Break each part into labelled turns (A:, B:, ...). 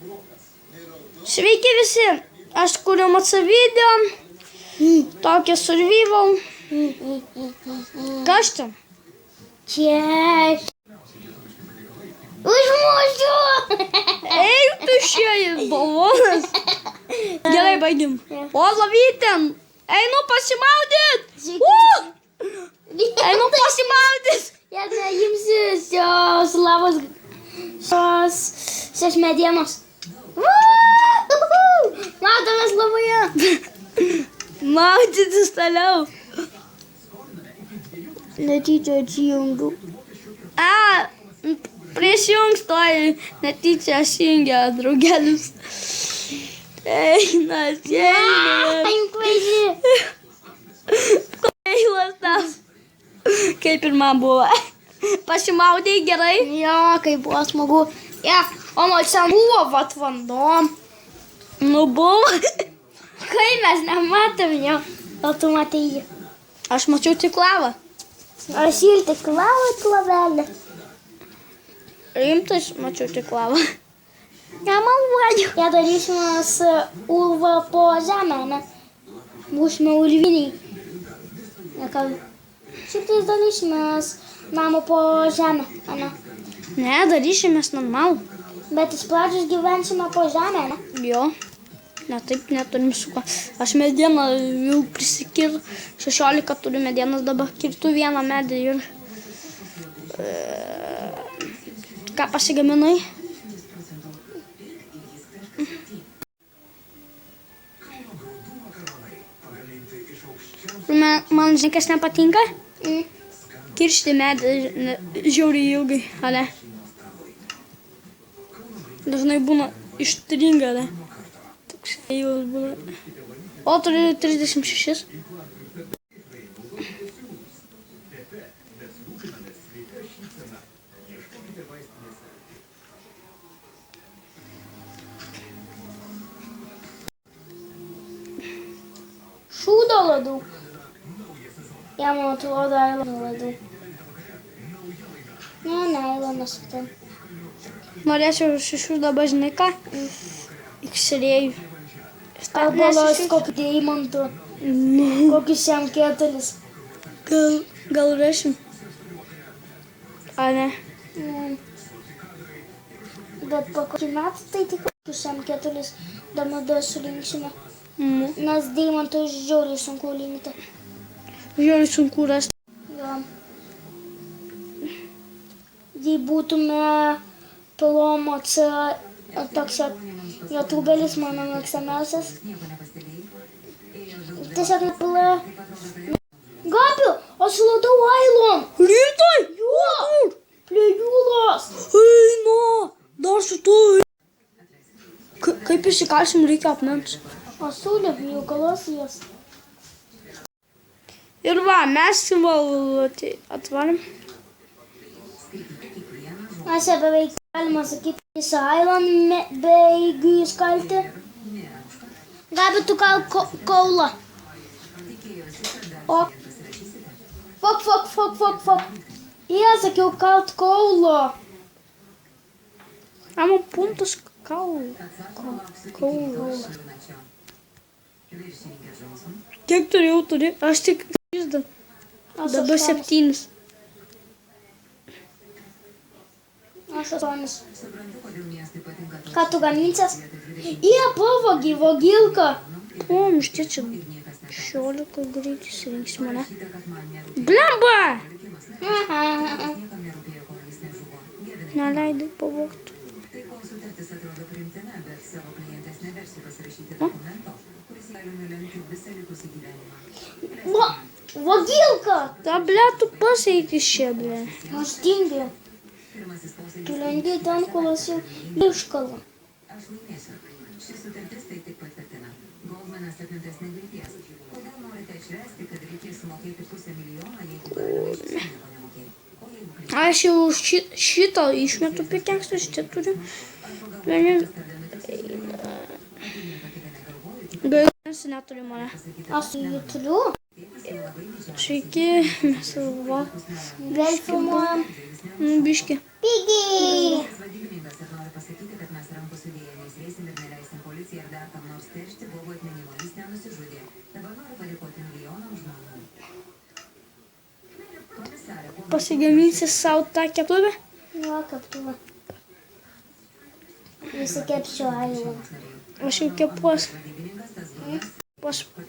A: Sveiki visi, aš kuriu maca video, tokia survival. Kas čia?
B: Čia. Užmušiu!
A: Eik tu šieji, balvonas. Gerai, baigim. O, lavytėm, einu pasimaudyt. Einu pasimaudyt.
B: Ja neimsiu šios lavos, šios medienos. Matomės lavoje.
A: Maudytis toliau.
B: Netyčia atsijungiu.
A: Prisijungs toj netyčia įsijungia draugelis. Einas.
B: Kvaili.
A: Eilas tas. Kaip ir man buvo. Pasimaudei gerai?
B: Jo, kaip buvo smagu. Ja, o nuo čia buvo vat vanduo.
A: Nu buvo.
B: Kai mes nematom jo, o tu matei jį.
A: Aš mačiau tik lavą.
B: Aš ir tik lavelį.
A: Rimtas, mačiau tik lavą.
B: Nemalvoju. Ja darysimės urvą po žemę, ne? Būsime urviniai. Šiaip tai darysimės namą po žemę, ne?
A: Ne, darysimės normalų.
B: Bet iš pradžios gyvensime po žemę, ne?
A: Jo. Ne, taip neturim su kuo. Aš medieną jau prisikir. 16 turiu medienas, dabar kirtu vieną medį ir... Ką pasigaminai? Man žinai, kas nepatinka? Kiršti medį žiauriai ilgai, ale? Dažnai būna ištringa, ale? Toks feilas būna. O, turiu 36.
B: Šūdo ladų. Ja, man atrodo, ailono ladų. Ne, ailonas ten.
A: Norėčiau šešių dabar, žinai ką? X-rėjų.
B: Arbalos kokį deimantų. Kokius šiam keturis.
A: Gal rašim? A, ne?
B: Bet po kokį metų tai tik kokius šiam keturis damada surinksime. Nes deimantų žiauriai sunku rinkti.
A: Žiauriai sunku rasti.
B: Jo. Jei būtume plomo C, toks youtuberis mano mėgstamiausias. Tiesiog nepilė. Gabiu, aš radau ailon.
A: Rimtai?
B: Jo, prie jūros.
A: Eina, dar su to. Kaip įsikalsim, reikia apmens.
B: Asulė, jau kalasijas.
A: Ir va, mes atvarim.
B: Aš čia beveik galima sakyti, visą ailon beigiu įskalti. Gabi, tu kal kaulą. O. Fok. Jie, sakiau, kalt kaulo.
A: Man puntas kaulo. Kiek turi? Aš tik 3. Dabar 7.
B: Aš 8. Ką tu gaminsies? Jie, pavogi, vogilka.
A: O, štai čia 16 greitis rinks mane. Blemba! Neleidai pavogti.
B: Vogilka!
A: Ta, ble, tu paseik iš čia, ble.
B: Aš tingiu. Tu lendi ten, kol aš jau iškala. Aš jau šitą išmetu pikeksą, šitą turiu. Gailės neturi mane. Aš jį turiu.
A: Sveiki, mes va.
B: Vėl filmuojam.
A: Biški.
B: Pigiai!
A: Pasigaminsi savo tą keptuvę?
B: Jo, keptuvą. Įsikepsiu Island.
A: Aš jau kepuos.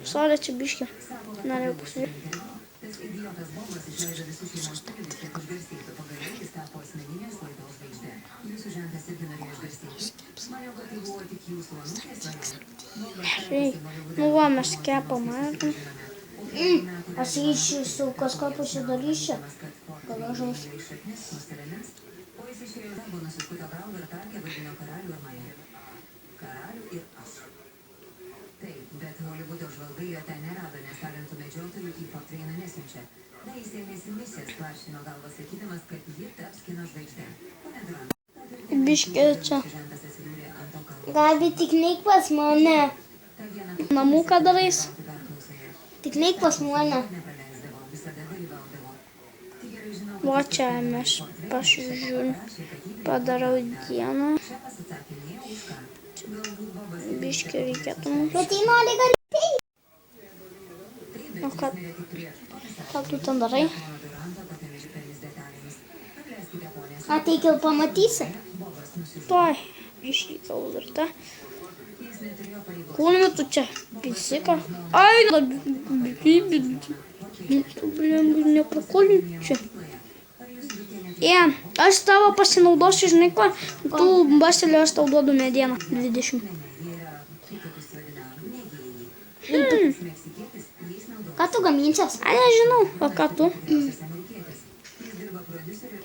A: Sorry, čia biškį. Norėjau pasižiūrėti. Nu va, mes kepam.
B: Aš įšiu su kažko pasidarysiu. Galažaus.
C: Bet Holivudo žvalgai jo ten nerado, nes talentų medžiotojų į Fortreiną nesiunčia. Na, jis ėmėsi misijos, kvaršino galvą sakydamas, kad ji taps kino žvaigždė.
A: Biškį čia.
B: Gabi, tik neik pas mane.
A: Namų ką darais?
B: Tik neik pas mane.
A: Va čia mes pasižiūrim. Padarau dieną. Biškį reikėtų mums.
B: Bet tai nori galėti.
A: O ką tu ten darai?
B: Ateik ir pamatysi.
A: Tuoj, išlykau ir tą. Kūnime tu čia pisika. Ai, neprakolinčiu. Aš tavo pasinaudosiu, žinai ko? Tu bastelį, aš tau duodu medieną 20.
B: Ką tu gaminsias?
A: Ai, nežinau, o ką tu?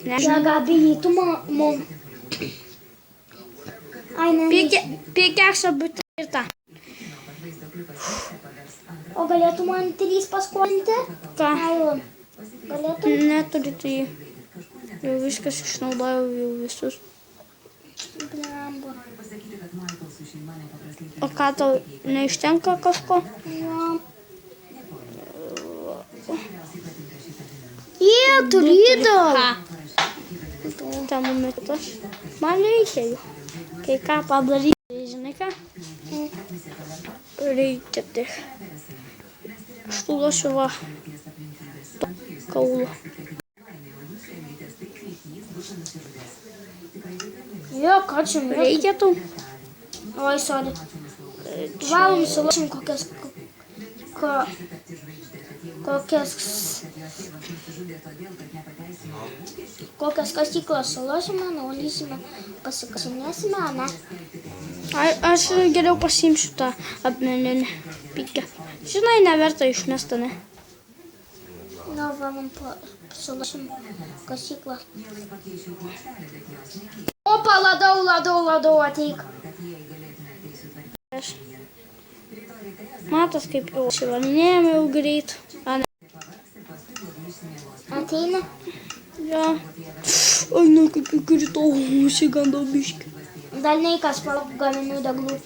B: Ja, Gabi, jei tu man... Ai, ne.
A: Piekeksą būti ir tą.
B: O galėtų man 3 paskolinti?
A: Ką?
B: Island. Galėtų?
A: Neturi tai. Jau viskas išnaudojau, jau visus.
B: Blemba.
A: O ką tau neištenka kažko?
B: Jo. Tu rydau.
A: Ten numetas. Man reikia jų. Kai ką padaryti, žinai ką? Reikia tik. Aš duosiu va. Kaulų.
B: Jo, ką čia
A: Reikia tau?
B: Oi, sorry. Valom sulošim kokias kasyklas sulošime, navalysime, pasikasinėsime, ne?
A: Aš geriau pasiimsiu tą apmeninį pikę. Žinai, neverta išmesti, ne?
B: Na, valom sulošim kasyklas. Opa, ladau, ateik.
A: Matas, kaip jau šivalinėjame jau greit.
B: Ateina?
A: Ja. Ai, nu, kaip įkritau, nusigandau biškį.
B: Dar neikas gaminu deglų.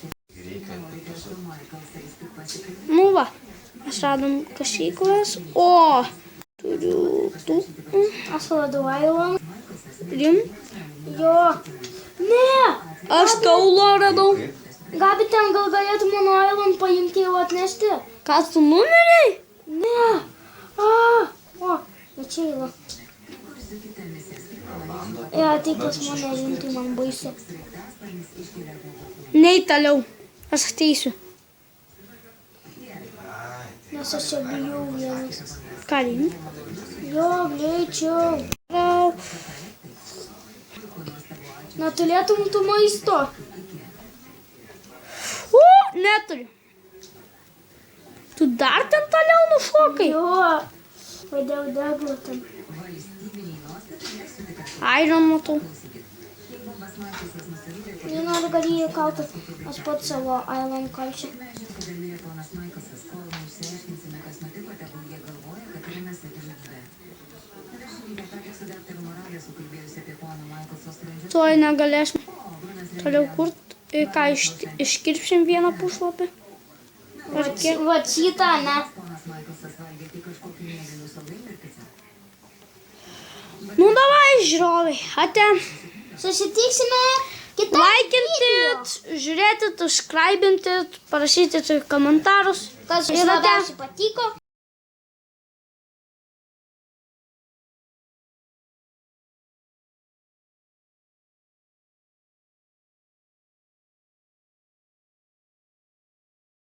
A: Nu va, mes radom kasyklas. O, turiu tų.
B: Aš radau Island.
A: Rim.
B: Jo. Ne!
A: Aš kaulą radau.
B: Gabi, ten gal galėtų mano Island paimti ir atnešti?
A: Ką tu numeriai?
B: Ne. O, čia yra. Tai pas mane rimtai man baisu.
A: Nei toliau. Aš ateisiu.
B: Nes aš čia bijau vienas.
A: Ką rim?
B: Jo, greičiau. Neturėtum tu maisto.
A: Neturiu. Tu dar ten toliau nušokai?
B: Jo. Vadėl deglų ten.
A: Iron matau.
B: Jei nori gali jį kalti, aš pats savo Island kalčiu.
A: Tuoj negalėsim toliau kurt. Ką, iškirpsim vieną puslapį? Ar kiek?
B: Va šitą, ne?
A: Nu, davai, žiūrovai. Ate.
B: Susitiksime kitą
A: Laikinti žiūrėti, subscribinti, parašyti komentarus.
B: Kas jums labiausiai patiko,